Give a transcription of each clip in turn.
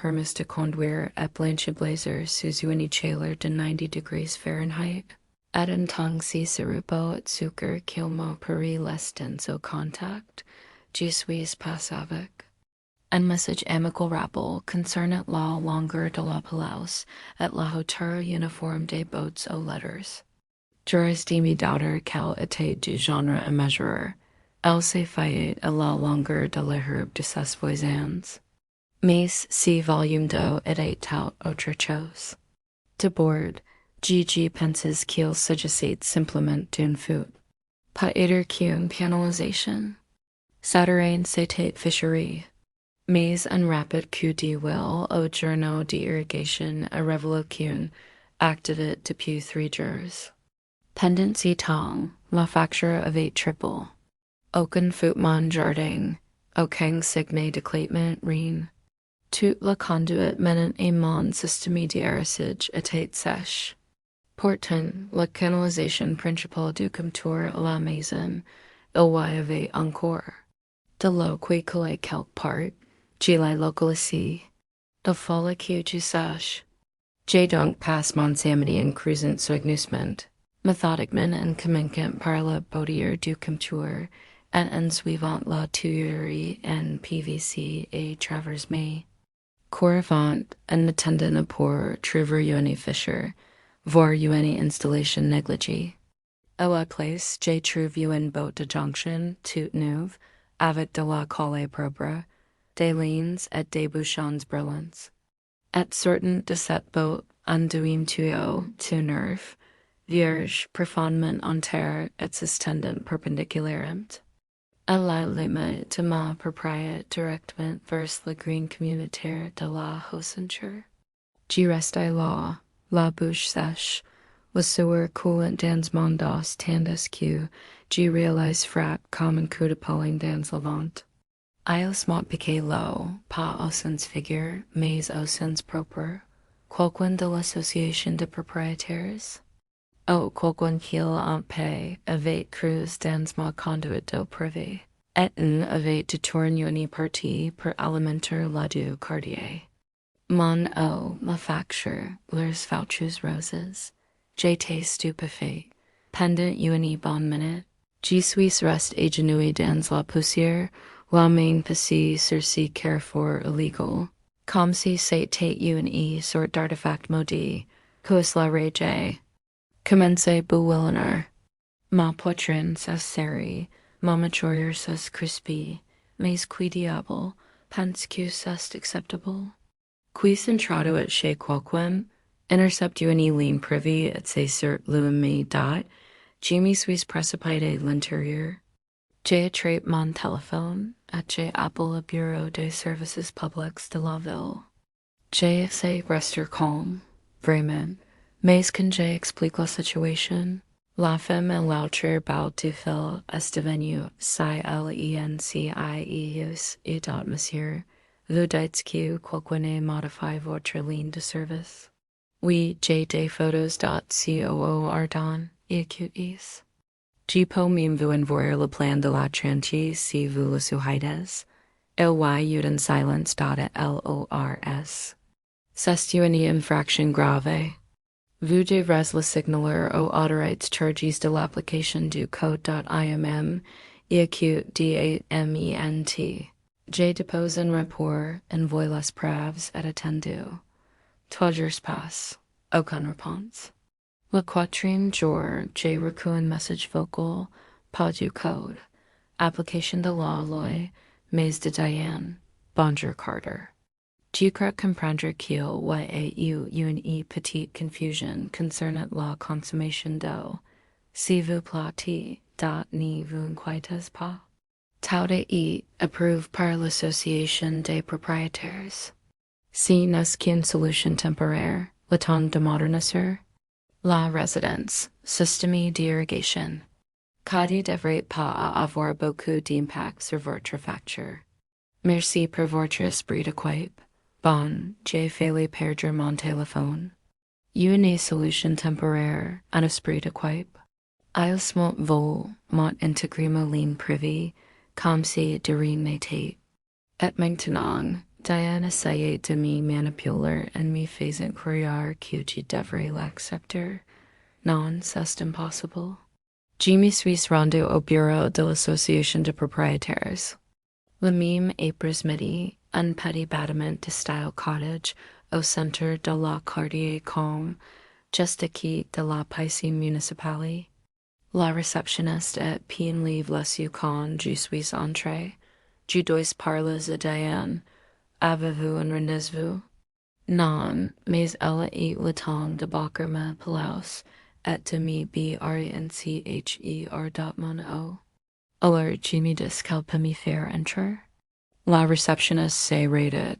permis de conduire et blanche blazer sous une chaleur de 90 degrees Fahrenheit. Et un temps si cerubo et sucre qu'il me parie less dense au contact, je suis pas avec. Un message amical rappel concernant la longueur de la pelouse et la hauteur uniforme des bottes aux letters. J'aurais demi daughter quel était du genre à mesurer. Elle s'est faillit à la longueur de l'herbe de ses voisins. Mais si volume d'eau était tout autre chose. De bord, Gigi penses qu'il s'agissait simplement d'une faute. Pas être qu'une pénalisation. Saturne c'était fisherie. Mais un rapide coup d'huile au journaux d'irrigation a révélé qu'une activité depuis 3 jours. Pendant ce temps, la facture avait triple. Aucun foutement jardin, aucun signe d'éclatement rien. Toute la conduite menant à mon système d'arrosage était sèche. Pourtant, la canalisation principale du comptoir à la maison, il y avait encore de l'eau qui coulait quelque part. Je l'ai localisé. Il fallait que je sache. J'ai donc passé mon samedi en creusant soigneusement, méthodiquement en commençant par la bouture du comptoir et en suivant la tuilerie en PVC et travers mai. Correvant en attendant pour trouver une fissure, voir une installation négligée. À la place, j'ai trouvé une botte de jonction toute neuve, avec de la colle propre, des lignes et des bouchons brillants. Et sortant de cette botte, un deuxième tuyau, tout neuf, vierge, profondément en terre et s'étendant perpendiculairement. À la limite de ma propriété directement vers la green communautaire de la Haussensure. J'y restais là, la bouche sèche, le sueur coulant dans mon dos tandis que j'y réalise frappe comme un coup de poing dans le ventre. Ils m'ont piqué l'eau, pas au sens figure, mais au sens propre, quoiqu'un de l'association de propriétaires. Oh, quoiqu'un qu'il en paix avait creusé dans ma conduite d'eau privée, et un avait détourné une partie pour alimenter la du quartier. Mon eau, ma facture, leurs vouchers roses. J'étais stupéfait. Pendant une bonne minute, je suis resté agenouillé dans la poussière, la main passée sur ce carrefour illegal, comme si c'était une sorte d'artefact maudit, qu'us la rage. Commencez bewilliner. Ma poitrine s'est serrée, ma mâchoire s'est crispée, mais qui diable pense que c'est acceptable? Quis introduit chez quoiquem, interceptu une ligne privée et c'est sur l'UMI dot, je me suis précipité l'intérieur. J'ai attrapé mon téléphone et j'ai appelé le bureau des services publics de la ville. J'ai essayé de rester calme, vraiment, mais quand j'ai expliqué la situation, la femme et l'autre bout de fil est devenue silencieux et dot monsieur. Vous dites que quelqu'un modifie votre ligne de service? Oui, j'ai des photos .coo ardent et QEs. Je peux même vous envoyer le plan de la chantier si vous le souhaitez. Il y a silence .lors. C'est une infraction grave. Vous devrez le signaler aux autorités chargées de l'application du code.imm et QDAMENT. J'ai déposé un rapport, envoyé les preuves et attendu. 3 jours passent. Aucune réponse. Le quatrième jour, j'ai reçu un message vocal, pas du code. Application de la loi, mais de Diane. Bonjour Carter. Je crois comprendre qu'il y a eu une petite confusion concernant la consommation d'eau. Si vous plaît, ne vous inquiétez pas. Tout est approuvé par l'association des propriétaires. Si n'est qu'une solution temporaire, le temps de moderniser la résidence, système d'irrigation. Cadi devrait pas avoir beaucoup d'impact sur votre facture. Merci pour votre esprit de quipe. Bon, j'ai failli perdre mon téléphone. Une solution temporaire, un esprit de quipe. Ils m'ont intégré ma ligne privée, comme si de rien n'était. Et maintenant, Diana essayait de mi manipuler and mi faisant croire que je devrais l'accepter. Non, c'est impossible. Je me suis rendu au bureau de l'association de propriétaires. Le même après-midi, un petit bâtiment de style cottage au centre de la quartier comme just à qui de la piscine municipale. La réceptionniste et bien livre les yeux quand je suis entré. Je dois parler à Diane. Avez-vous un rendez-vous? Non, mais elle a eu le temps de bâcher ma place et de me brincher dot mon eau. Alors je me dis qu'elle peut me faire entrer. La réceptionniste s'est raided.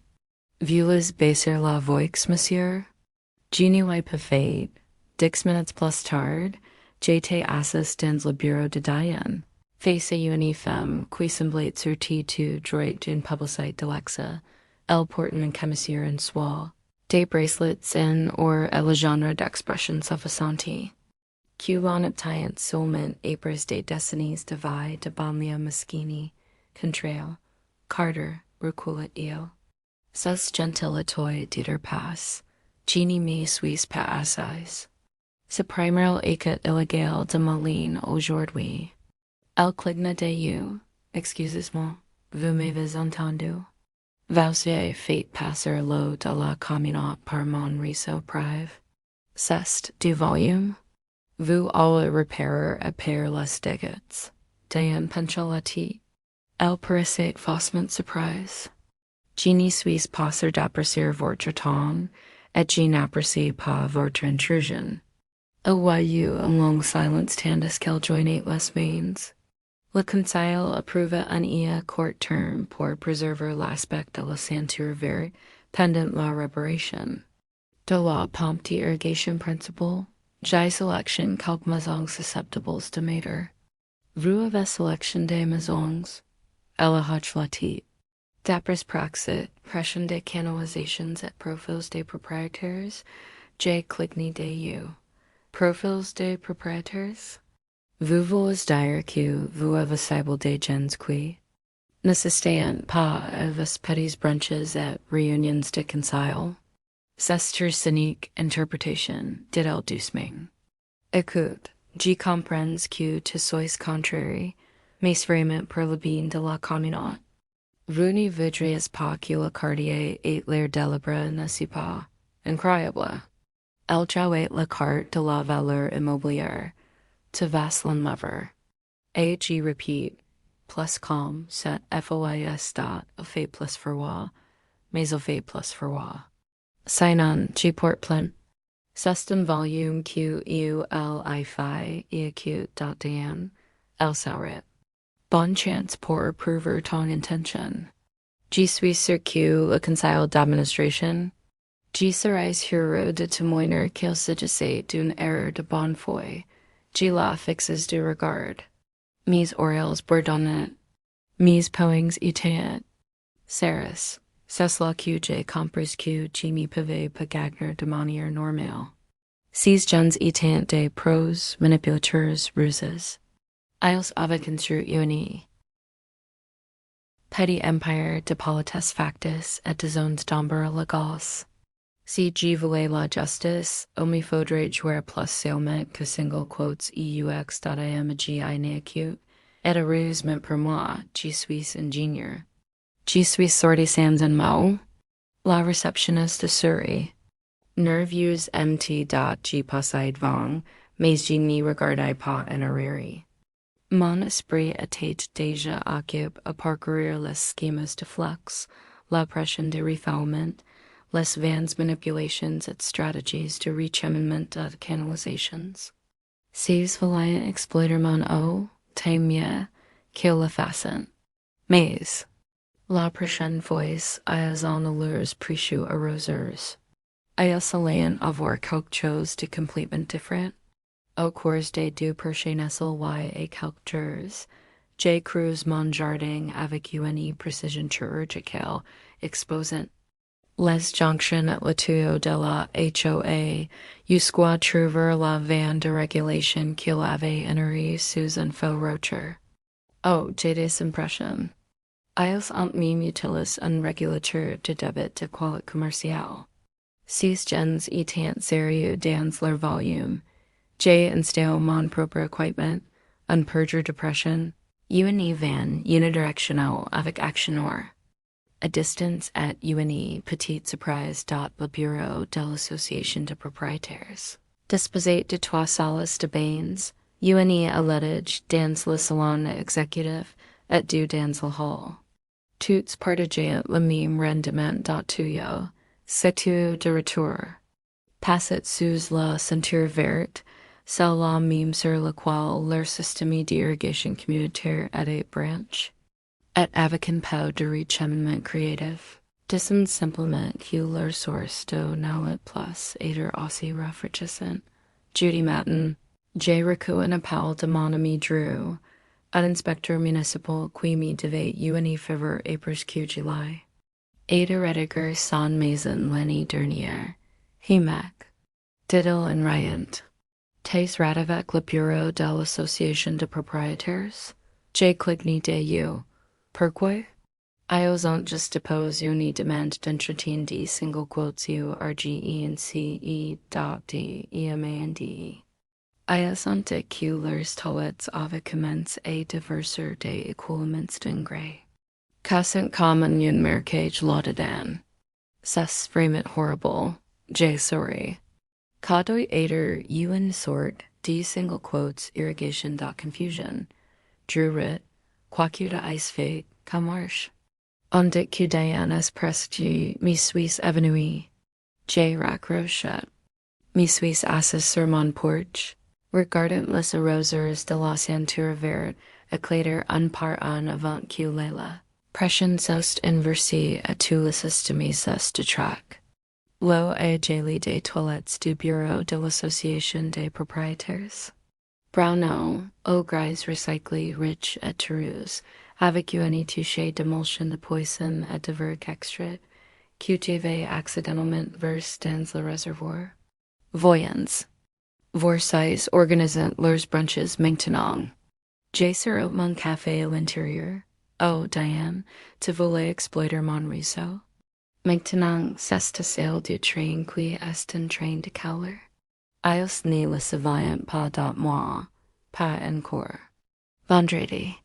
Voulez baisser la voix, monsieur? Je ne l'ai pas fait. 10 minutes plus tard, j'étais assis dans le bureau de Diane. Face à une femme qui semblait sortie tout droit d'une publicité d'Alexa. Elle porte un commissaire en soie, des bracelets en or et le genre d'expression suffisante. Que l'on obtient seulement après des décennies de vie de banlieue mesquine, contraire, Carter, recule il. Ces gentilitoy diter passe, Genie me suis pas assise. Ce primeiro écoute illégal de Moline aujourd'hui. El cligna de you, excusez-moi, vous m'avez entendu? Vous avez fait passer l'eau de la communauté par mon réseau privé. C'est du volume. Vous allez repérer à pair les dégâts. Diane Pencholati. Elle paraissait faussement surprise. Je ne suis pas sûr d'apprécier votre temps, et je n'apprécie pas votre intrusion. Elle voyait un long silence tandis qu'elle joignait les mains. Le conseil approuva un IA court terme pour préserver l'aspect de la ceinture verte pendant la réparation. De la pompe d'irrigation principale, j'ai sélectionné quelques maisons susceptibles de m'aider. Vous avez sélectionné des maisons? Elle a hoché la tête. D'après praxis, pression des canalisations et profils des propriétaires, j'ai cligné de you. Profils des propriétaires? Vous voulez dire que vous avez ciblé des gens qui n'assistent pas à vos petits brunches et réunions de conseil. C'est une cynique interprétation, dit-elle doucement. Écoute, je comprends que tu sois contraire, mais vraiment pour le bien de la communauté. Vous ne voudriez pas que le quartier ait l'air délabré, n'est-ce pas? Incroyable. Elle jouait la carte de la valeur immobilière. To Vaslin Lover. A.G. repeat, plus calm, set FOIS dot, au fait plus froid, mais au fait plus froid. Sign G port plein. Seston volume Q U L I Phi EQ dot Dan. El Sauret. Bon chance pour approver ton intention. G suis sur Q le conseil d'administration. G serais heureux de témoigner qu'il s'agissait d'une erreur de bonne foi. G la fixes du regard. Mes oreilles bourdonnent. Mes poings éteignent. Ceres, c'est là que j'ai compris que je me pouvais pas gagner de manière normale. Ces gens étaient des pros manipulateurs ruses. Ils avaient construit une petit empire de politesse factice et de zones d'ombre légales. Si je voulais la justice, il me faudrait jouer plus seulement que single quotes EUX.IMGI et heureusement pour moi, je suis ingénieur. Je suis sorti sans un mot. La réceptionniste sourit. Nerveux MT. Je passais devant, mais je n'y regardais pas en arrière. Mon esprit était déjà occupé à parcourir les schémas de flux, la pression de refoulement, les vaines manipulations et stratégies de recheminement de canalisations. Ces voulaient exploiter mon eau, tant mieux qu'ils le fassent. Mais, la prochaine fois, ils en allures précieux arroseurs. Ils allaient avoir quelque chose de complètement différent. Au cours des 2 prochaines y et quelques jours, j'ai creusé mon jardin avec une précision chirurgicale exposant les jonctions et le tuyau de la HOA jusqu'à trouver la vanne de régulation qu'il avait inérée sous un faux rocher. Oh, j'ai des impressions. Ios ant mi mutilis un regulatur de debit de qualit commercial. Cis gens etant seriu dans leur volume. J insteo mon propre equipment, un perjure depression, UNE van unidirectional avec actionor. A distance at UNE petite surprise dot le bureau de l'association de propriétaires. Disposate de trois salles de bains, UNE alledage dans le salon exécutif et du dans le hall. Toutes partageant le même rendement dot tuyo, c'est de retour. Passet sous la ceinture verte, celle la même sur laquelle leur système d'irrigation communautaire est branche. Et avec un peu de recheminement créatif, disons simplement que leur source de nauet plus aider aussi rafraîchissant. Judy Matten, J. Raku and Paul de mon ami Drew, un inspecteur municipal qui me devait UNE fever April Q July. Ada Rediger sans maison l'année dernière. Himac. Diddle and Ryant. Tais Radavec le bureau de l'association de propriétaires. J. Cligny de U. Pourquoi? Iosont just depose uni demand d'entretien d single quotes u rge and ce dot d ema and de. Iosont q lers toets avec commence a diverser de écoulements d'engrais. Cassant common un mercage laudadan. Ses framit horrible. J. Sorry. Cadoi aider un sort d single quotes irrigation dot confusion. Drew writ. Quacuta ice fate, camarche. Ondic cudayanas prestige mi suis evanui. J. Rack Rochet. Mi suis assis sur mon porch. Regardant les arroseurs de la ceinture verte, éclater un par un avant que Lela. Pression sost inversi à tous les systèmes de trac. Lo et jeli des toilettes du bureau de l'association des propriétaires. Brownell, au grise recyclé rich et Toulouse, avec une touche d'émulsion de poison et de verre extrait, QTV accidentellement verse dans le réservoir. Voyons. Vorsize organisant leurs brunches maintenant. J'ai sur mon café à l'intérieur. Oh, Diane, te voulais exploiter mon réseau? Maintenant, c'est celle du train qui est en train de caler. Ios ne le savant pas dot moi, pas encore. Vendredi.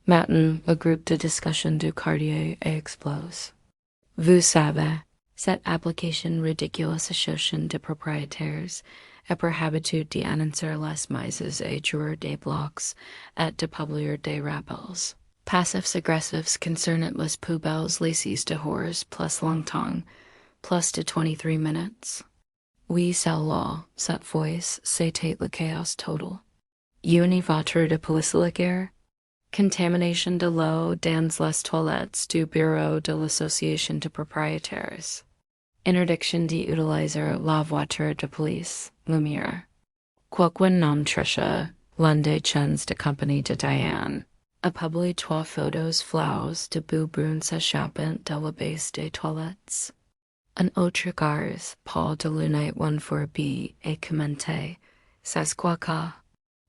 Matin, le groupe de discussion du quartier explose. Vous savez, cette application ridiculous association de propriétaires est pour habitude d'annoncer les mises et jouer des blocs et de publier des rappels. Passifs agressifs concernant les poubelles laissées de horrors plus longtemps, plus de 23 minutes. Oui, celle-là, cette voice, c'était le chaos total. Une voiture de police la guerre. Contamination de l'eau dans les toilettes du bureau de l'association de propriétaires. Interdiction d'utiliser la voiture de police, lumière. Quoique non triche, l'un des chaînes de compagnie de Diane. A publié 3 photos flaus de boue brune s'échappant de la base des toilettes. Un autre gars, Paul de Lunite 14B, et commenté, c'est quoi que?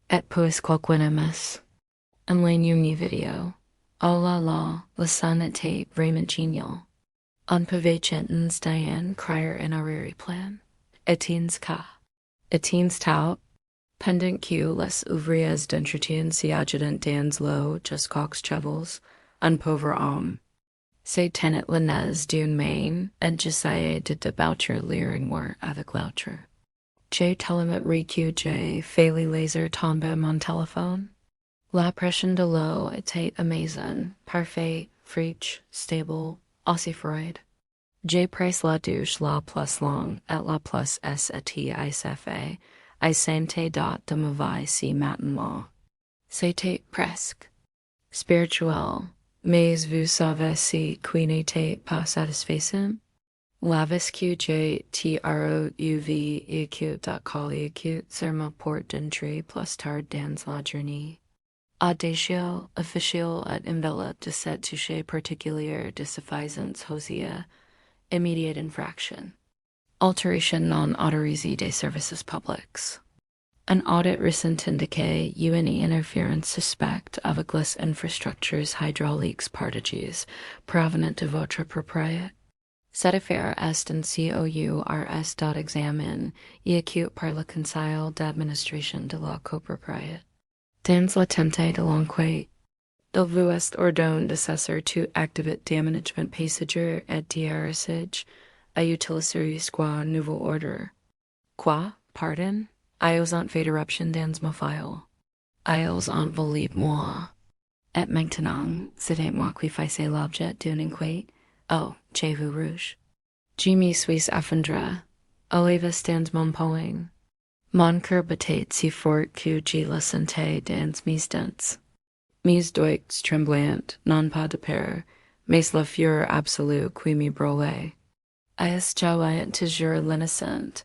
Et puis quoi qu'unimus? En ligne vidéo. Oh la la, la scène était vraiment géniale. On pouvait chantens Diane crier en arrière-plan. Etienne's cas. Etienne's tout. Pendant que les ouvriers d'entretien s'y adjutant dans l'eau jusqu'aux chevilles, un pauvre homme. C'est tenait la nez d'une main et j'essayais de déboucher l'urinoir avec l'autre. J'ai tellement ri que j'ai failli laisser tomber mon téléphone. La pression de l'eau était amazing, parfait, fraîche, stable, aussi froide. J'ai pris la douche la plus longue et la plus SATISFA, I sentais dot de mauvais si maintenant. C'était presque spirituel, mais vous savez si qui n'était pas satisfaisant? La que j'ai TROUV écoute dot collie écoute sur ma porte d'entrée plus tard dans la journée. Audacieux, officiel et enveloppe de cette touche particulière de suffisance hosier, immediate infraction. Alteration non autorisée des services publics. An audit recent indique UNE interference suspect of a GLIS infrastructure's hydraulics partages provenant de votre propriété. Cette affaire est en COURS examine et acute par le Conseil d'administration de la copropriété. Dans l'attente de l'enquête, il vous est ordonné de cesser tout activité d'aménagement paysager et d'héritage à utiliser jusqu'à nouveau ordre. Quoi? Pardon? Ils ont fait éruption dans ma file. Ils ont volé moi. Et maintenant, c'est moi qui faisais l'objet d'une enquête. Oh, j'ai vu rouge. Je me suis effondré. Olive dans mon poing. Mon cœur battait si fort que je le sentais dans mes dents. Mes doigts tremblantes, non pas de peur, mais la fureur absolue qui me brûlait. J'avais toujours l'innocent,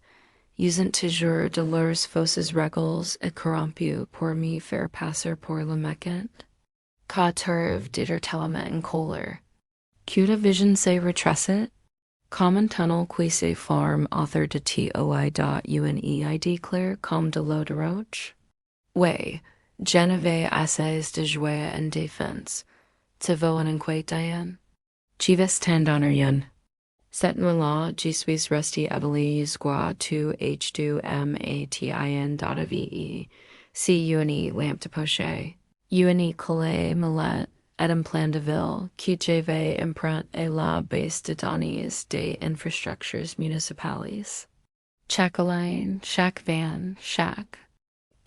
usant toujours de leurs fausses règles et corrompues pour me faire passer pour le méchant. Qu'à trouve d'être tellement en colère. Que la vision se retrace? Comme un tunnel qui se forme autour de toi.uneid clair comme de l'eau de roche? Oui, je n'avais assez de jouer en défense. Tu veux en enquête, Diane? Je vais t'en rien. Cette nuit-là, je suis resté établi jusqu'à tu h2matin.ve. Si UNE lampe de poche. UNE collé molette et un plan de ville qui j'avais emprunté à la base de données des infrastructures municipales. Chaque ligne, chaque van, chaque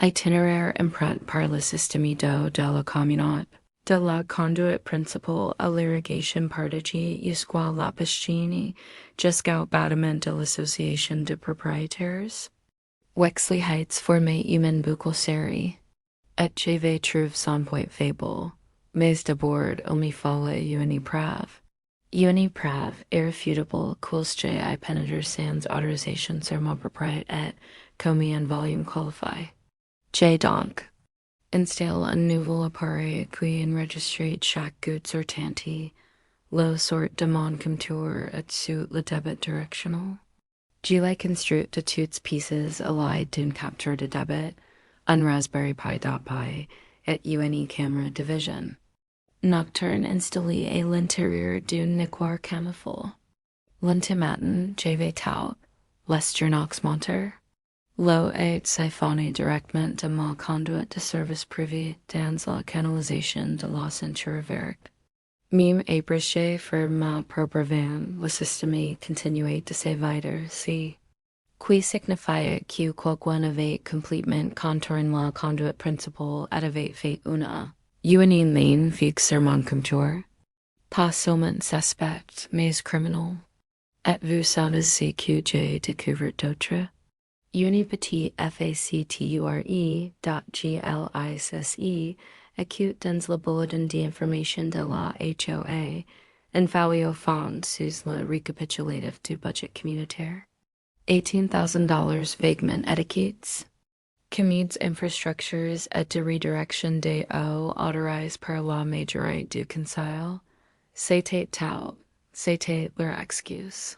itinéraire emprunté par le système d'eau de la communauté, de la conduite principale à l'irrigation partagée jusqu'à la piscine, jusqu'au bâtiment de l'association de propriétaires. Wexley Heights formait une boucle serrée. Et j'avais trouvé son point faible. Mais d'abord, il me fallait une preuve. Une preuve irréfutable qu'j'ai à pénétrer sans autorisation sur ma propriété et commis un volume qualifié. J'ai donc installé un nouvel appareil qui enregistrait chaque goutte sortante, la sorte de mon compteur et sous le débit directional. Je l'ai construit de toutes pièces à l'aide d'un capteur de débit, un Raspberry Pi et une caméra de vision. Nocturne installé à l'intérieur d'un niquoir camoufle. Lundi matin, j'avais tout, l'esturnox monteur. L'eau est siphonnée directement de ma conduite de service privé dans la canalisation de la ceinture verte. Même abrégé for ma propre van, le système continuait de s'évader si. Qui signifiait que quelqu'un avait complètement contourné la conduite principale et avait fait une ligne fixe sur mon compteur. Pas seulement suspect, mais criminel. Et vous savez ce que j'ai découvert d'autre? Une petite facture.glisse acute dans le bulletin d'information de la HOA, envoyé au fond sous le récapitulatif du budget communautaire. $18,000 vaguement etiquettes. Communes infrastructures et de redirection des eaux autorisées par la majorité du conseil. C'était tout. C'était leur excuse.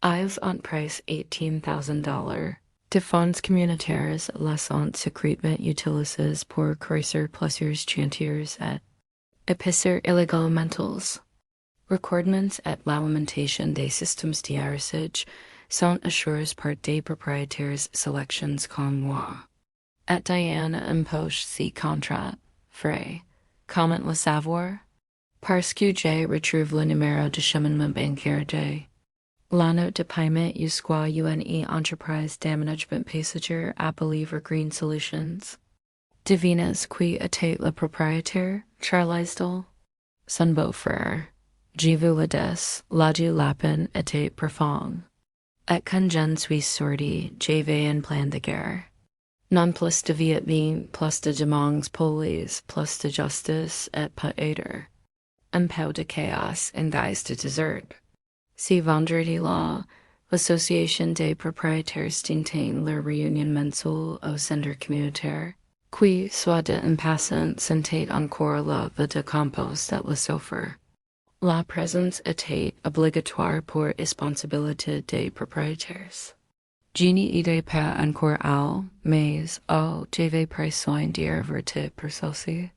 Ils ont pris $18,000 de fonds communautaires laissant secrètement utilisés pour creuser plusieurs chantiers et épaissir illégalement. Recordements et lamentation des systèmes d'héritage sont assurés par des propriétaires sélections comme moi. Et Diane empoche ces contrats, frais. Comment le savoir? Parce que j'ai retrouvé le numéro de cheminement bancaire de l'anneau de paiement jusqu'à UNE Enterprise d'Aménagement Paysager appelé Green Solutions. Devinez qui était le propriétaire, Charles Dole? Son beau-frère. J'ai vu le des, la du lapin était profond. Et quand j'en suis sorti, j'avais un plan de guerre. Non plus de Viet Minh, plus de demandes police, plus de justice et peut-être un peu de chaos en guise de dessert. Si vendredi-là, l'Association des propriétaires tient leur réunion mensuelle au centre communautaire, qui, soit de passant, sentait encore la vie de compost et le sofa. La présence était obligatoire pour responsabilité des propriétaires. Genie ide pa encore al, mais, au, jave presoin dir verte per soci.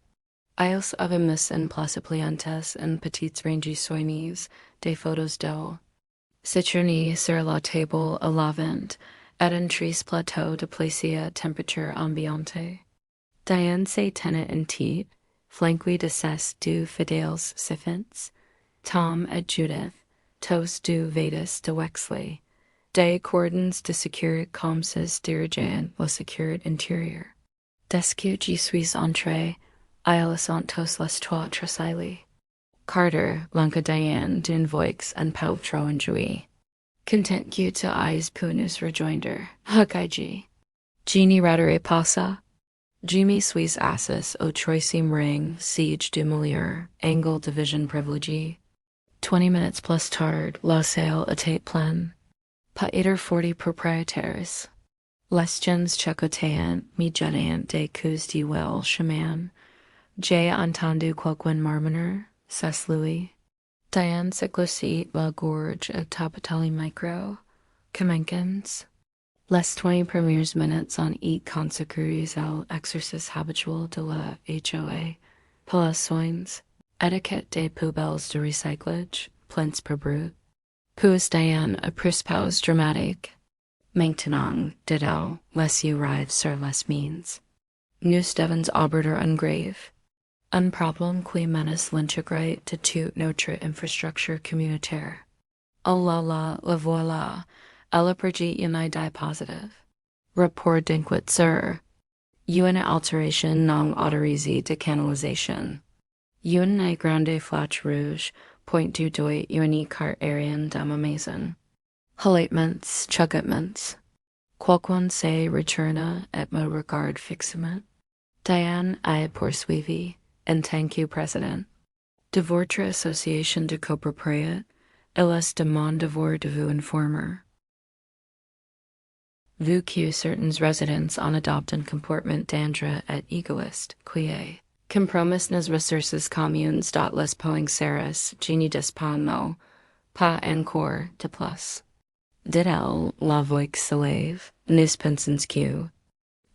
Ios avemus en placipliantes en petites rangi soignies, des photos d'eau. Citronie sur la table à lavant, et un triste plateau de placia temperature ambiante. Diane se tenait en tête, flanquée de ses deux fidèles siffins, Tom et Judith, tous deux Vedas de Wexley, des cordons de sécurité comme ses dirigeants la sécurité intérieure. Dès que j'y suis entré, ils sont tous les trois tressaillis. Carter, l'oncle Diane d'une voix en peu trop enjouée. Content que tu aies pu nous rejoindre, Hakaiji. Genie ratere passa. Jimmy suis assis au troisième ring, siege du milieu, angle division privilégié. 20 minutes plus tard, la salle était pleine. Pas 40 propriétaires. Les gens chacotaient, mijotant des coups de well chemin. J'ai entendu quelqu'un murmurer, c'est Louis. Diane s'éclaircit la gorge et tapotait le micro. Commencons. Les 20 premières minutes en y consacrées à l'exercice habituel de la HOA. Pour les soins, étiquette des poubelles de recyclage, plaintes per brut. Puis Diane a prise pause dramatique. Maintenant, dit-elle, les yeux rivent sur les mines. Nous devons aborder un grave. Un problème qui menace l'intégrité de toute notre infrastructure communautaire. Oh là là, la voilà. Elle a perdu une idée positive. Rapport d'inquiétude sur une alteration non autorisée de canalisation. Une grande flèche rouge point du doigt une carte aérienne de ma maison. Halatements, chugotements. Quelqu'un se retourna et me regarde fixement. Diane a poursuivi, en tant que président de votre association de copropriétaires, elle est demande devoir de vous informer. Vu que certains résidents en adoptent un comportement dangereux et égoïste, qui est compromis nos ressources communes dont les poinceras genie d'espagnol, pas encore de plus. Dit-elle, la voix se lève, nous pensons que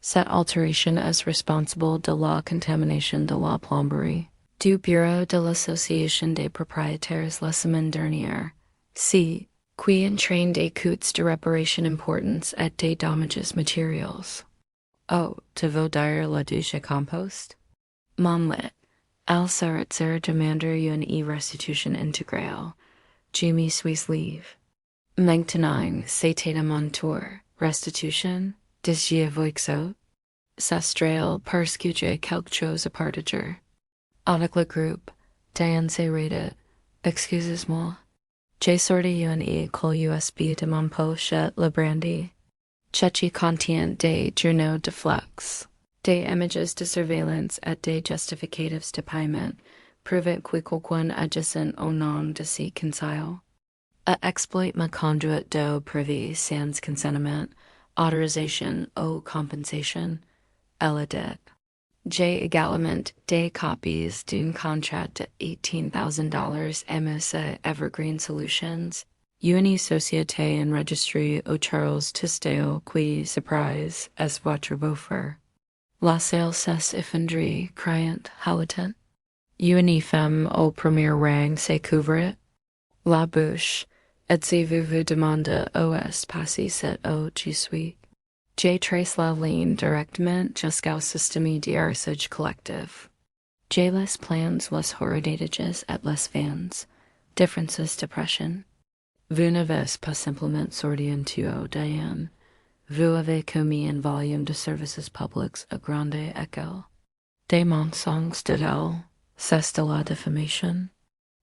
cette alteration est responsable de la contamination de la plomberie du bureau de l'association des propriétaires la semaine dernière. Si, qui entraîne des coûts de réparation importants et des dommages matériels. Oh, tu veux dire la douche et compost? Monlet, elle serait demander une restitution intégrale. Jimmy suis leave. Maintenant, c'était à mon tour. Restitution? Disiez vous ça? S'astrale parce que j'ai quelque chose à partager. Avec le groupe, Diane s'est raided. Excusez-moi. J'ai sorti une clé USB de mon poche et le brandy. Ceci contient des journaux de flex, des images de surveillance et des justificatives de paiement, prouvant que quelqu'un agissant au nom de ces conseils a exploit ma conduite d'eau privée sans consentement, autorisation ou compensation, et la dette. J'ai également des copies d'un contrat de $18,000 MSA Evergreen Solutions, une société enregistrée au Charles Tisdale qui, surprise, est votre beau-frère. La salle s'est effondrée, criant haletant. Une femme au premier rang s'est couverte la bouche, et si vous vous demandez où est passé cette eau, j'y suis. J'ai tracé la ligne directement jusqu'au système d'arrosage collectif. J'ai les plans, les horadages et les vans. Differences de pression. Vous n'avez pas simplement sorti un tuyau, Diane. Vous avez commis un volume de services publics à grande échelle. Des mensonges dit-elle. C'est de la diffamation.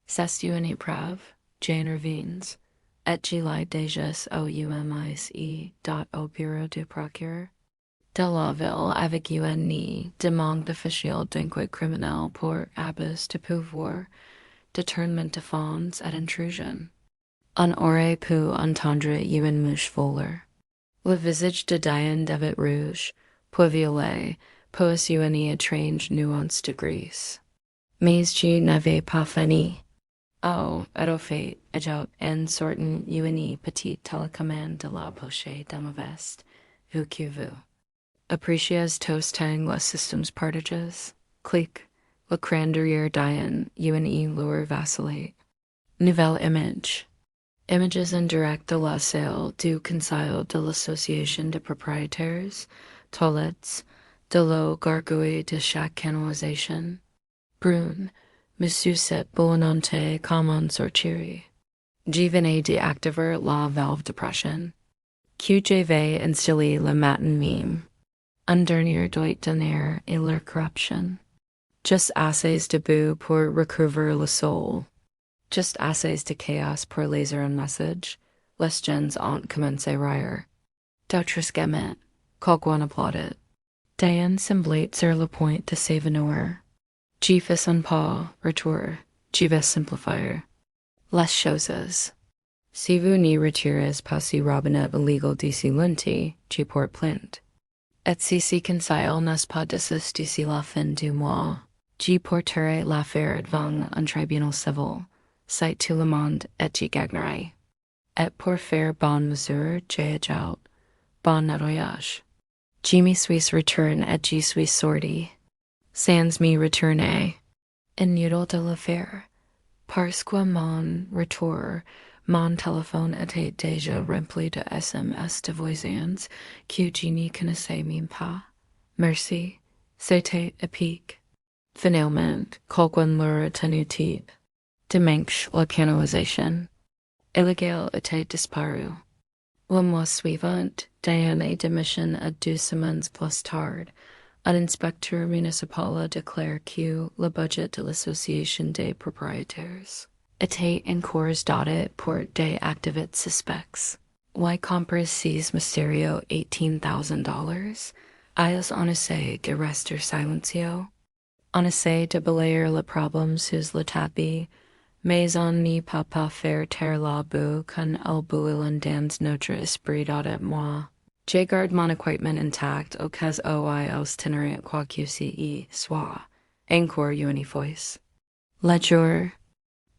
C'est une épreuve. J'intervins. Et July Dejas OUMICE au bureau du procureur de la ville avec une demande officielle d'enquête criminelle pour abus de pouvoir, détournement de fonds et intrusion. On aurait pu entendre une mouche voler. Le visage de Diane devait rouge, puis violet, puis une étrange nuance de gris. Mais je n'avais pas fini. Au, erofate, ajout, en sorten uni petit telecommande de la poche demavest, vu que vu. Apprecias toast tang les systems partages, click, le cranderier dian, uni lure vacillate. Nouvelle image. Images en direct de la salle du Conseil de l'Association de Propriétaires, toilettes, de l'eau gargouille de chaque canalisation. Brune, Monsieur set boulonnante comment sortiri. G venez d'activer la valve depression. QJV installer le matin meme. Undernear doit donner et leur corruption. Just assez de bout pour recouvrir le soul. Just assez de chaos pour laser un message. Les gens ont commencé rire. D'autres gamins, quelqu'un applaudit. Diane semblait sur le point de s'évanouir. J'y fais un pas, retour, j'y vais simplifier. Les choses. Si vous n'y retirez pas si robinet illegal d'ici lundi, j'y porte plainte. Et si conseil n'est pas dessus d'ici la fin du mois, j'y porterai l'affaire devant un tribunal civil. Cite tout le monde et j'y gagnerai. Et pour faire bonne mesure, j'ai ajout. Bon nettoyage. J'y me suis retourne et j'y suis sorti. Sans me retourner. Inutile de le faire. Parce que mon retour, mon téléphone était déjà rempli de SMS de voisins que je n'y connaissais même pas. Merci, c'était épique. Finalement, quelqu'un leur tenu tête. Dimanche, la canalisation. Illégal était disparu. Le mois suivant, Diane est démission à 2 semaines plus tard. Un inspecteur municipal déclare que le budget de l'Association des propriétaires était en cours d'audit pour des activités suspects. Why compres ces mystérieux $18,000? Ayos on essaie de rester silencio. On essaie de balayer le problème sous le tapis, mais on n'y peut pas faire taire la boue quand el bouillon dans notre esprit d'audit moi. J'ai garde mon équipement intact au cas où os tenere quoi que ce soit. Encore une fois. Le jour,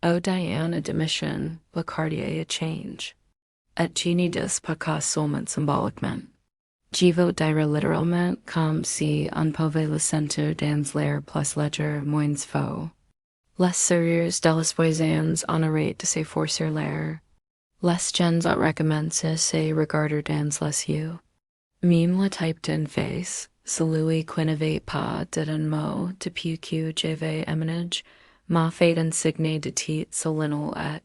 au Diane a démission, le quartier a change. Et je n'y dis pas qu'à seulement symboliquement. Je veux dire littéralement comme si on pouvait le sentir dans l'air plus léger moins faux. Les sourires de les voisins en arrêt de se forcer l'air. Les gens ont recommencé se regarder dans les yeux. Même le type d'une face, celui qui n'avait pas dit un mot depuis que j'avais éménagé, m'a fait un signe de tête solennel et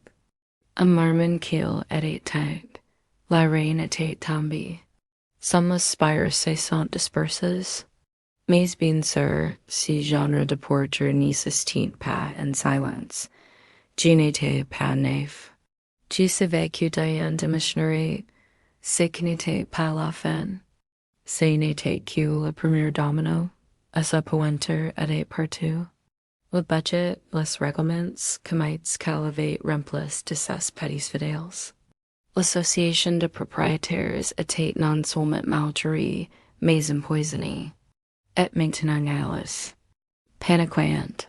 un marmon qu'il était temps. La reine était tombée. Some les spires se sont dispersés. Mais bien sûr, ce genre de portrait ne se tient pas en silence. Je n'étais pas naïf. Je savais que Diane démissionnerait. Ce n'était pas la fin. Ce n'était que le premier domino. À ce pointeur était partout. Le budget, les règlements, comment qu'elle avait remplis de ses petits fidèles. L'association de propriétaires était non seulement malgérée, mais empoisonnée. Et maintenant Alice. Paniquant.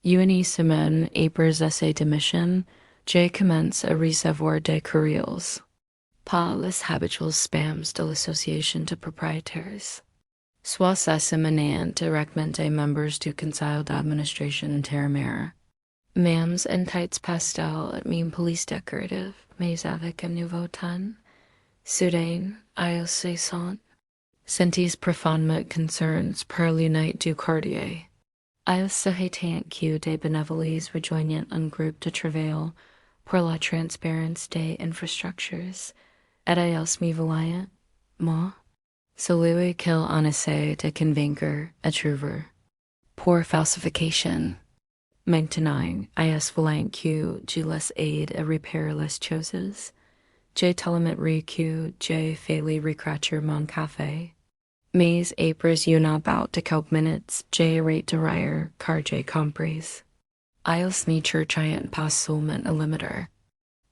Une semaine après sa démission, j'ai commencé à recevoir des courriels. Pas les habituels spams de l'association de propriétaires. Soit ça s'émanait directement des membres du conseil d'administration intérimaire. Mams en tights pastel et même police décorative, mais avec un nouveau ton. Soudain, ils se sont sentis profondément concernés par l'unité du quartier. Ils se tant que des bénévoles rejoignent un groupe de travail pour la transparence des infrastructures. Et ils me voyaient, moi, celui qu'ils en essaient de convaincre et trouver. Pour falsification. Maintenant, ils voulaient que je les aide à réparer les choses. J'ai tellement ri que j'ai failli recracher mon café. Mais après une about de quelques minutes, j'ai arrêté de rire car j'ai compris. Ils ne cherchaient pas seulement à limiter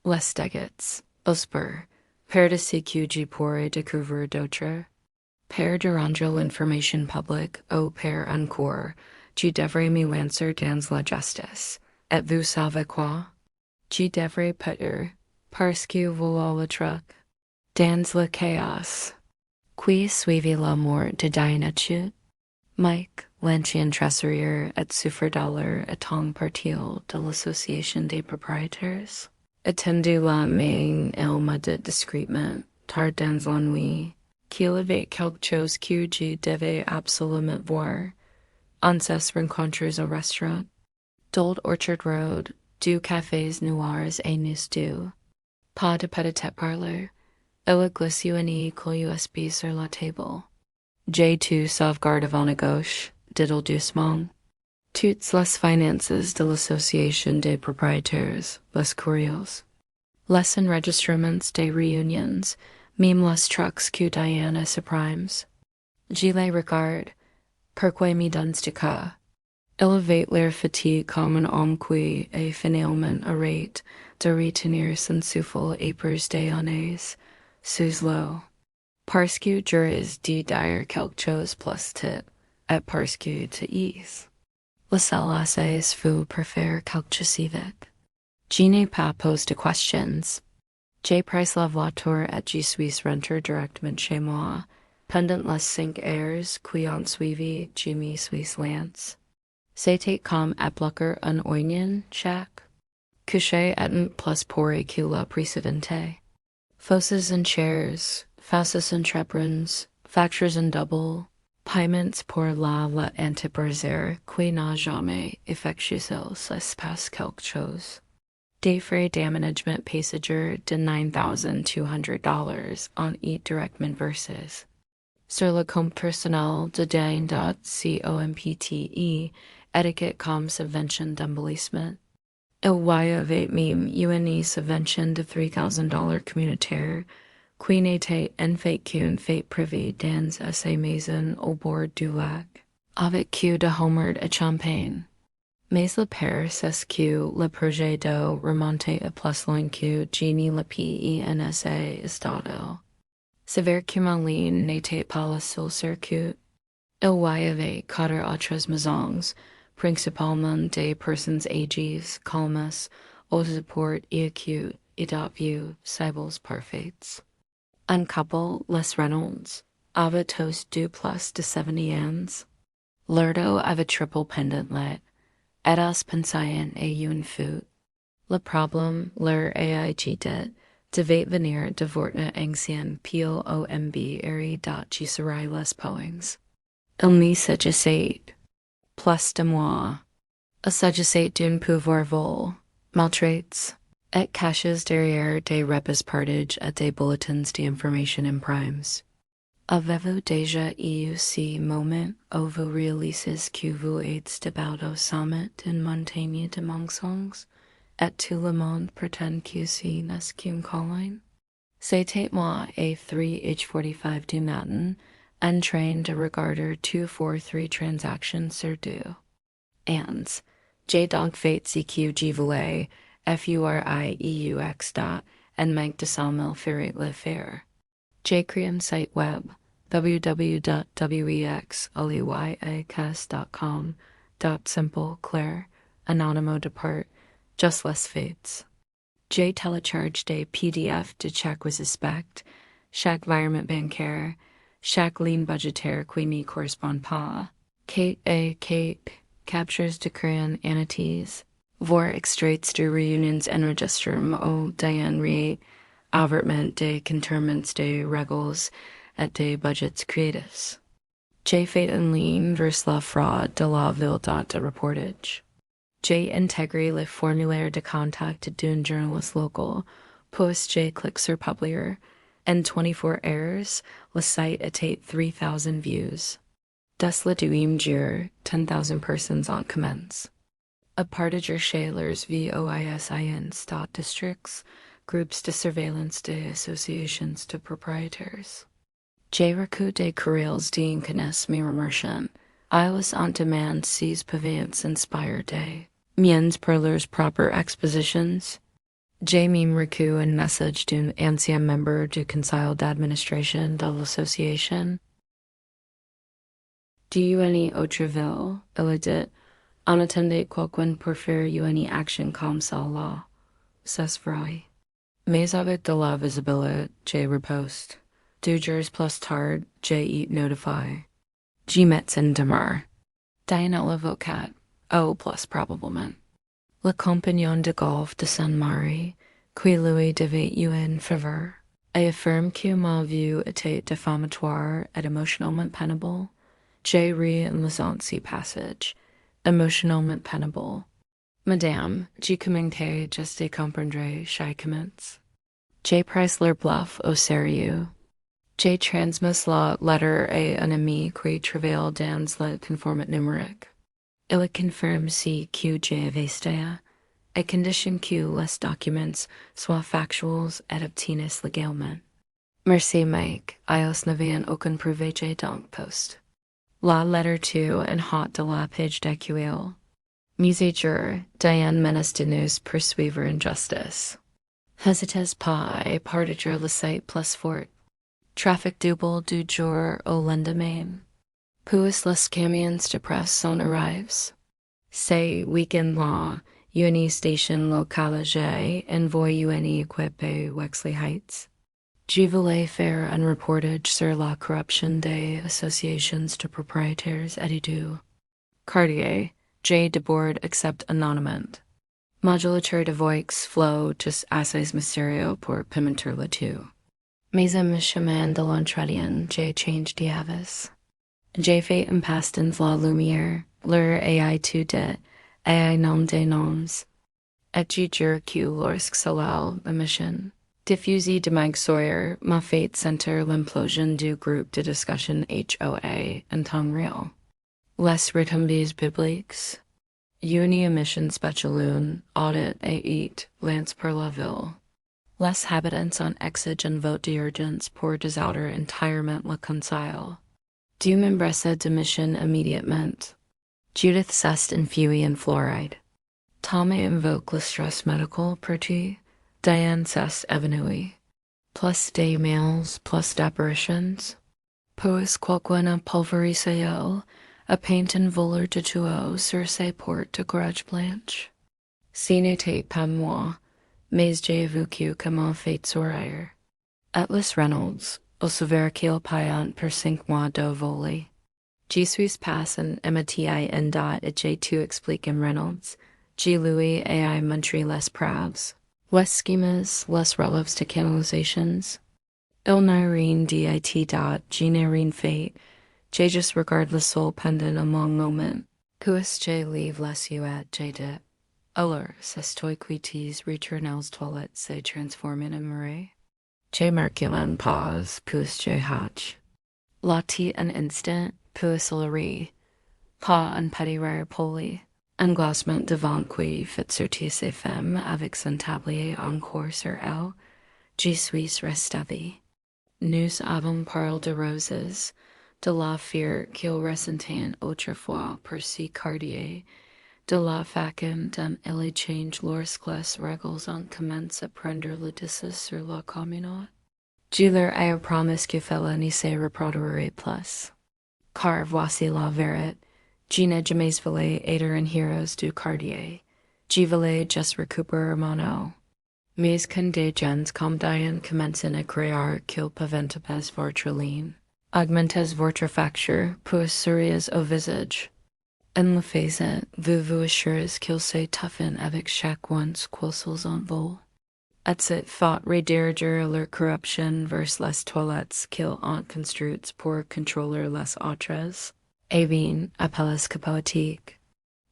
les dégâts, osper, per de ce que je pourrais découvrir d'autres. Per de rendre l'information publique ou per encore, je devrais me lancer dans la justice. Et vous savez quoi? G devre putter, parce que voilà le truc. Dans le chaos. Qui suivi l'amour de Dianachut? Mike, l'ancien trésorier et souffre-douleur à temps partiel de l'Association des propriétaires. Attendu la main, elle m'a dit discrètement, tard dans la nuit, qu'il avait quelque chose que je devais absolument voir. On ses rencontres au restaurant. D'Old Orchard Road, deux cafés noirs et nous deux. Pas de petit parleur. Elle glisse une clé USB sur la table. J2 sauvegarde avant à gauche, diddle doucement. Toutes les finances de l'Association des propriétaires, les curieux. Les enregistrements des réunions, même les trucs que Diana supprimes. Je les regarde. Pourquoi me donnes de cas? Elevate leur fatigue comme un homme qui est finalement arrête de retenir son souffle épers des années, sous l'eau. Parce que jures de dire quelque chose plus tit, et parce que te is. Le seul assez vous pour faire quelque civique. Je n'ai pas posé de questions. J'ai pris la voiture et je suis rentré directement chez moi, pendant les 5 heures qui ont suivi, je me suis lance. C'était comme éplucher un oignon chaque. Couché et un plus pourri que la précédente. Fosses and chairs, faces and trebrins, factures and double, payments pour la antiparzer qui n'a jamais effectué l'espace quelque chose. Des frais d'aménagement passager de $9,200 en e-directement verses. Sur le compte personnel de Dane.compte, etiquette comme subvention d'embellissement. Il y avait même une subvention de $3,000 communautaire, qui n'était en fait qu'une fête privée dans sa maison au bord du lac, avec que de homard et champagne. Mais le père c'est que le projet de remonter à plus loin que Genie le PINSA estado. Sévère que Maline n'était pas le seul circuit. Il y avait 4 autres maisons, principalement des personnes âgées, calmes, au support et acute, et d'obvious cibles parfaits. Un couple, les Reynolds, avait tous 2 plus de 70 ans. L'ordo avait triple pendant eras pensaient et une foot. Le problème, leur AIG devait venir de votre ancien POMB eri dot qui serait les poings. Il n'y s'agissait plus de moi. Il s'agissait d'un pouvoir vol, maltraits, et caches derrière des repos partage et des bulletins d'information imprimes. Avez-vous déjà eu ce moment où vous réalisez que vous êtes debout au sommet d'une montagne de mensonges, et tout le monde prétend que ce n'est qu'une colline? C'était moi à 3h45 du matin, en train de regarder 243 transactions sur 2. And j'ai donc fait ce que je voulais, FURIEUX dot, and manque de 100 000 faire le faire. J'ai créé un site web, www.wexoluyx.com, simple, clair, anonymo depart, just less fates. J'ai téléchargé des PDF de chaque respect, chaque virement bancaire, chaque ligne budgétaire qui n'y correspond pas. Kate captures de crayon anities, voir extraits de réunions enregistrement au Diane Riet, avertement des contournements des règles et des budgets creatifs. J'ai fait en ligne vers la fraude de la ville de reportage. J'ai intégré le formulaire de contact d'un journaliste local, puis j'ai cliqué sur publier. En 24 heures, le site était 3,000 views. Des le deuxième jour, 10,000 personnes ont commencé. À partager chez leurs VOISIN stat districts, groupes de surveillance des associations de propriétaires. J'ai reçu des courriels d'inconnaissance me remerciant. I was on demand ces pavillons inspired des miens pour leurs propres expositions. J'ai même reçu un message d'un ancien membre du conseil d'administration de l'association. Do you any autre ville, il a dit, en attendant quelqu'un pour faire une action comme celle-là? Sesfroy. Mais avec de la visibilité, J repost. Dugers plus tard, J eat notify. G Metzen demur. Diana l'avocat, O plus probablement. Le compagnon de golf de Saint-Marie, qui lui devait une faveur, et affirme que ma vue était diffamatoire et émotionnellement pénible. J rit in l'ancien passage, émotionnellement pénible. Madame, J commenté juste comprendre chez commence. J presse leur bluff au sérieux. J transmet la lettre à un ami qui travaille dans le conformat numérique. Il confirme si que J avestea, à condition que les documents soient factuels et obtenus légalement. Merci Mike, ios n'avait aucun prouvé J donc post. La lettre 2 en hot de la page d'accueil. Mise jour, Diane menace de nous poursuivre en justice. Hesites pas à partager le site plus fort. Trafic double du jour au lendemain. Puis les camions de presse sont arrives. C'est week-end-là, une station locale j'ai envoyé une équipe Wexley Heights. Je voulais faire un reportage sur la corruption des associations de propriétaires éditeurs. Cartier, J Debord accept anonymement. Modulateur de voix flow just assez mystérieux pour pimenter le tout. Mais un chemin de l'entretien, J change d'Avis. J fait impastens la lumière, leur AI tout de, AI nom des noms. Et J jure que lorsque cela la mission. Diffusé de Mike Sawyer, ma fate center l'implosion du groupe de discussion HOA en temps réel. Les retombées bibliques. Uni emission spéciale, audit et eat, lance per la ville. Les habitants en exigent vote d'urgence pour dissoudre entièrement le conseil. Du membressa de mission immédiatement. Judith cessed in fuey and fluoride. Tommy invoque le stress medical perti. Diane cessed évanouie. Plus des mails, plus d'apparitions. Puis quoiqu'une pulvérisation, a paint en voleur de tuo sur ses portes de Courage Blanche. Ce n'était pas moi, mais j'ai vécu comment fait sourire. Atlas Reynolds, au savoir qu'il payant per 5 mois de voler. Je suis pas en MTI en dot et j'ai tout expliqué Reynolds. J Louis et I montrer les preuves. Les schemas, les relèves de canalisations. Il n'a rien dit dot, je n'ai rien fait. J just regarde le sol pendant un long moment. Puis J leave les yeux J dit. Alors, c'est quitis retourne aux toilettes se transforme en marais. J marquant pause, puis J hatch. Lati un instant, puis il rit. Pas un petit rire poli. Un glacement devant qui fait sortir ses femmes avec son tablier encore sur elle. Je suis resté. Nous avons parlé de roses, de la fear qu'il ressentait autrefois pour si Cartier, de la façon dont il change lorsque les règles ont commencé à prendre le dessus sur la communauté. Je leur ai promis que cela ne se reproduirait plus. Car voici la vérité. Je n'ai jamais voulu être un héros du Cartier. Je voulais juste récupérer mon eau. Mais quand des gens comme Diane commencent à croire qu'ils peuvent pas votre ligne, augmentez votre facture pour sourires au visage. En le faisant, vous vous assurez qu'ils se toughen avec chaque once qu'ils en vol. Et cette faute rediriger leur corruption vers les toilettes qu'ils ont construites pour contrôler les autres. Et bien, appelles capotique.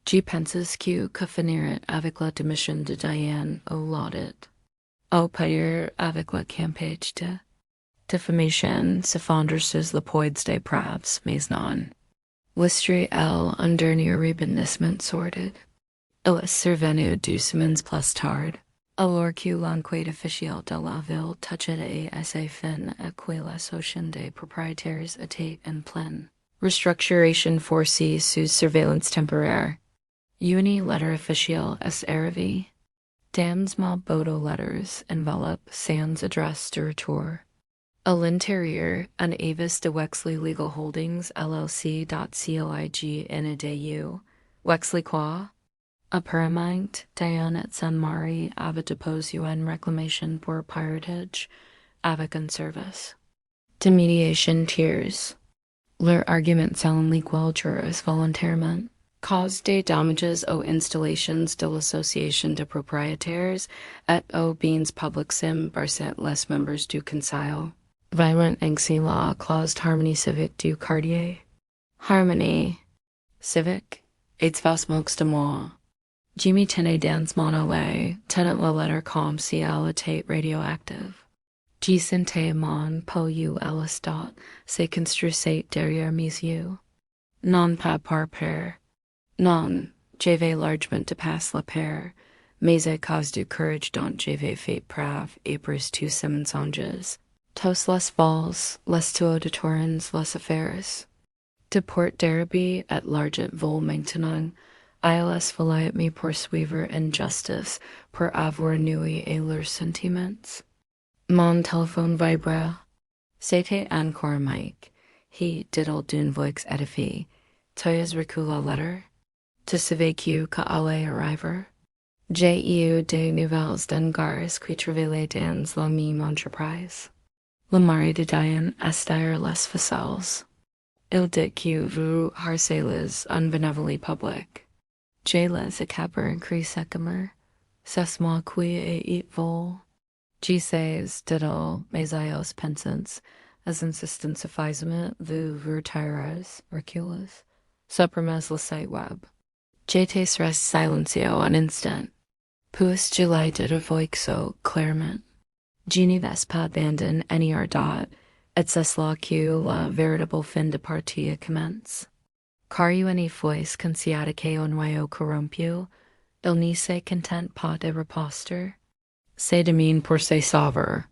Je pense que finirait avec la démission de Diane au l'audit. Au pire avec la campagne de diffamation se fonder sur le poids des preuves, mais non. L'histoire elle un dernier rebondissement sordide. Il est survenu 2 semaines plus tard, alors que l'enquête officielle de la ville touchait à ses fins et que l'association des propriétaires était en pleine restructuration forcée sous surveillance temporaire. Une lettre officielle est arrivée. Damns ma bodo letters envelope sans adresse de retour. À l'intérieur, un avis de Wexley Legal Holdings LLC.CLIG NADU. Wexley quoi? Apparament, Diane at San Mari, ava depose UN reclamation for piratage, ava service. To mediation tears. Leur argument selling legal juris volontairement. Cause de damages aux installations de l'association de propriétaires et aux biens publics sim barset les membres du conseil. Violent anxi law claused harmony civique du quartier. Harmony civique, aids vas mox de moi. Jimmy tene dans mon away, tenant la letter com si alitate radioactive. Gisente mon po u elastot, se construisate derrière mes yeux. Non pas par pair. Non, j'avais largement de passe la paire, mais à cause du courage dont j'avais fait preuve, épris tous ces mensonges. Tous les vols, les tuaux de torrents, les affaires. De port d'Arabie at l'argent vol maintenant, ils voulaient me poursuivre en justice pour avoir nui et leurs sentiments. Mon téléphone vibra. C'était encore Mike. He diddle d'une voix édifiée. Toyas recula letter. To savais-tu qu'allait arriver? J'ai eu des nouvelles d'un gars qui travaillait dans la même entreprise. Le mari de Diane estir les ficelles. Il dit que vous harcelez un bénévole public. J'ai les accaper cri secamer. C'est moi qui ai it vol. G says diddle mes ios pensants, as insistent suffisement vous retires, recules. Supprimes le site web. J'étais rest silencio un instant. Puis July did a voix so clairement. Je ne vais pas abandon any ardot, et c'est là que la véritable fin de partie commence. Car you any voice consiate un noyau corrompu, il ne se content pas de riposter. C'est demine pour se sauver.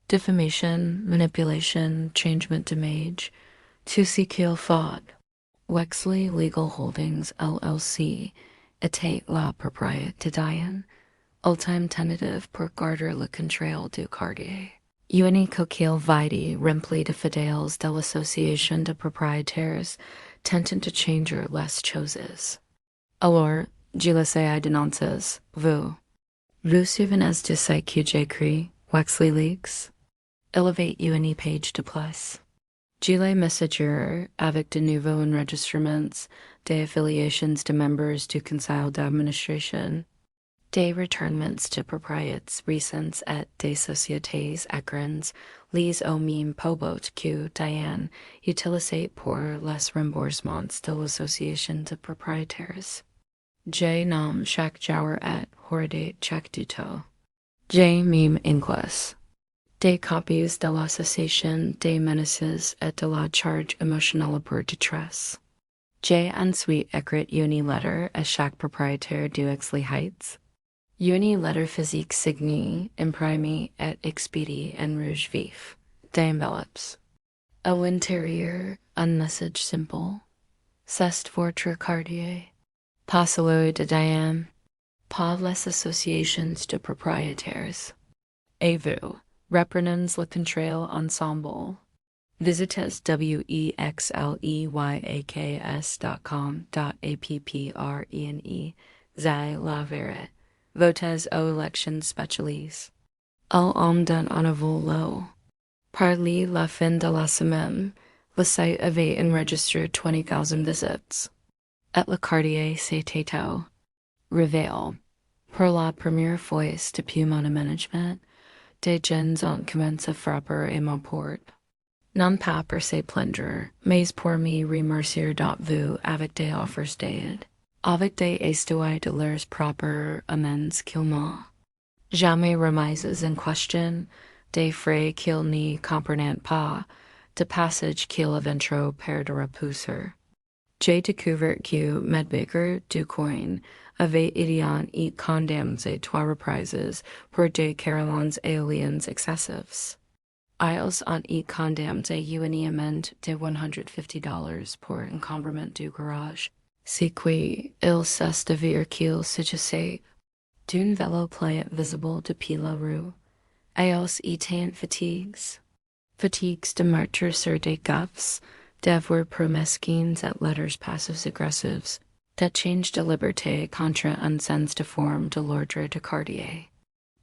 Defamation, manipulation, changement d'image, tout ce qu'il faut. Wexley Legal Holdings LLC était la propriété Diane, ultime tentative pour garder le contrôle du quartier. Uni coquille vidi rempli de fidèles de l'association de propriétaires tentant to change les choses. Alors, je les ai dénoncés, vous. Vous souvenez de ce que j'écris, Wexley Leaks? Elevate Uni page de plus. Gile Messenger, avec de nouveaux enregistrements, des affiliations de members du conseil d'administration, des retournements de propriétés récents et des sociétés écrans, les au même pobot que Diane utilisait pour les remboursements de l'association de propriétaires. J nomme chaque jour et horde chaque duto. J meme inquest. Des copies de l'association des menaces et de la charge émotionnelle pour détresse. J'ai ensuite écrit une lettre à chaque propriétaire du Exley Heights. Une lettre physique signée, imprimée et expédiée en rouge vif. Des envelopes. À l'intérieur, un message simple. C'est votre quartier. Pas celui de Diane. Pas les associations de propriétaires. Et vous? Reprenons le contrôle ensemble. Visitez wexleyaks.com.apprene, zai la verre. Votez aux élections spéciales. Al omden en avolo. Parli la fin de la semaine, le site avait enregistré 20,000 visits. Et le quartier s'était réveillé. Pour la première fois depuis mon management, des gens ont commencé à frapper à ma porte. Non pas pour se plaindre, mais pour me remercier vous avec des offres d'aide, avec des histoires de leurs propres amends qu'ils m'ont. Jamais remises en question, des frais qu'ils n'y comprennent pas, de passages qu'ils eventuellement perdront pousser. J'ai découvert que Medbaker Ducoin avait été condamné 3 reprises pour des querelles éoliennes excessives. Ils ont été condamnés à une amende de $150 pour encombrement du garage, ce qui il s'avère qu'il s'agissait d'un vélo pliant visible depuis la rue. Ils étaient fatigues de marcher sur des gaffes, d'avoir promesquines et letters passives agressives, that change de liberté contre un sens de forme de l'ordre de Cartier.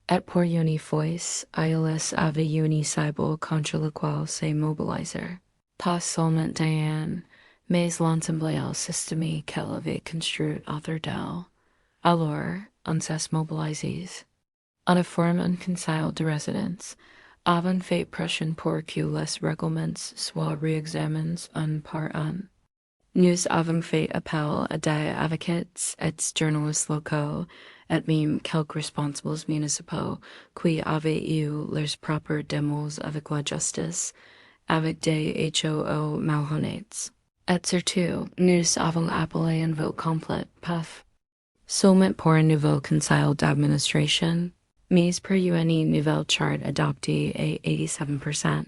Et pour uni fois, ILS avait uni cible contre lequel se mobiliser. Pas seulement Diane, mais l'ensemble systémique qu'elle avait construit autour d'elle. Alors, on s'est mobilisés. On a forme unconciled de résidence, avant fait pression pour que les règlements soient réexaminés un par un. Nous avons fait appel à des avocats et journalistes locaux et même quelques responsables municipaux qui avaient eu leurs propres démos avec la justice, avec des HOO malhonnêtes. Et surtout, nous avons appelé un vote complet, paf. Seulement pour un nouveau conseil d'administration, mais pour une nouvelle charte adoptée à 87%,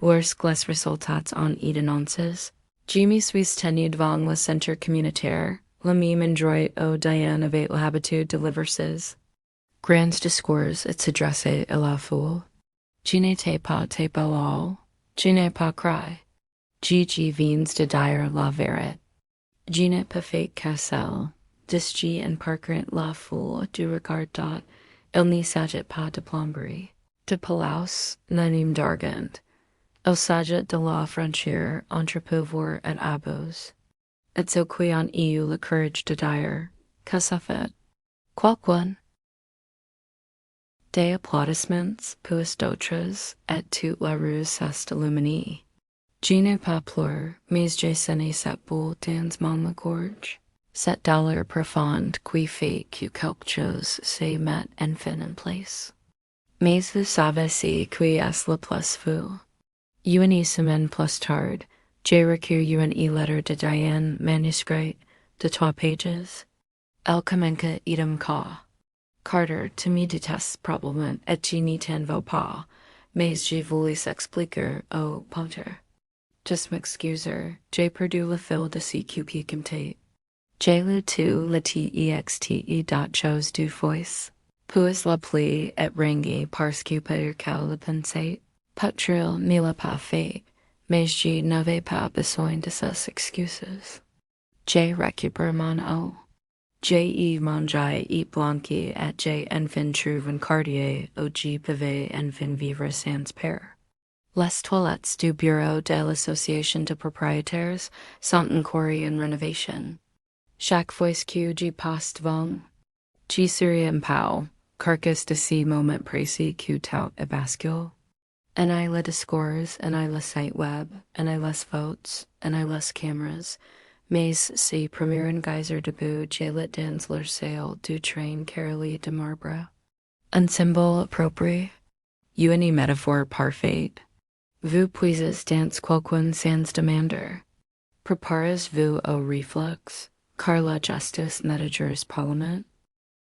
lorsque les résultats ont été annoncés, je me suis tenu devant le centre communautaire, le même endroit où Diane avait l'habitude de livrer ses grands discours et s'adresser à la foule. Je n'étais pas balal, je n'ai pas cru. Je viens de dire la vérité. Je n'ai pas fait que celle, disje en parcourant la foule du regard dot, il n'y s'agit pas de plomberie, de palaus, n'anime d'argent. Il s'agit de la frontière entre pouvoir et abus. Et ce qui en eu le courage de dire, que ça fait? Quelqu'un? Des applaudissements, puis d'autres, et toute la rue s'est illuminée. Je n'ai pas pleuré, mais j'ai senti cette boule dans mon gorge, cette douleur profonde qui fait que quelque chose se met enfin en place. Mais vous savez ce qui est le plus fou? Une semaine plus tard, j'ai reçu une lettre de Diane manuscrite de 3 pages. Elle commence idem ka. Carter, tu me détestes probablement et tu n'y t'en veux pas, mais je voulais s'expliquer au Potter. Just m'excuser, j'ai perdu le fil de ce qui comptait. J'ai lu tout le texte dot chose du fois. Puis la pluie et ringi parce que pour qu'elle le pensait. Patril me l'a pas fait, mais je n'avais pas besoin de ces excuses. J'ai récupéré mon eau. J'ai mangé et blanqui et j'ai enfin trouvé un quartier où je pouvais enfin vivre sans peur. Les toilettes du bureau de l'association de propriétaires sont encore en rénovation. Chaque fois que je passe devant, je suis un peu, carcasse de ce moment précis que tout est bascule. And I les discours, and I les site web, and I les votes, and I les cameras, mais si premier en geyser debout j'ai let dans leur sail du train Carolie de Marbre. Un symbole approprié, une métaphore parfaite. Vous puises dans quelqu'un sans demander. Preparez-vous au reflux, car la justice n'était parlement.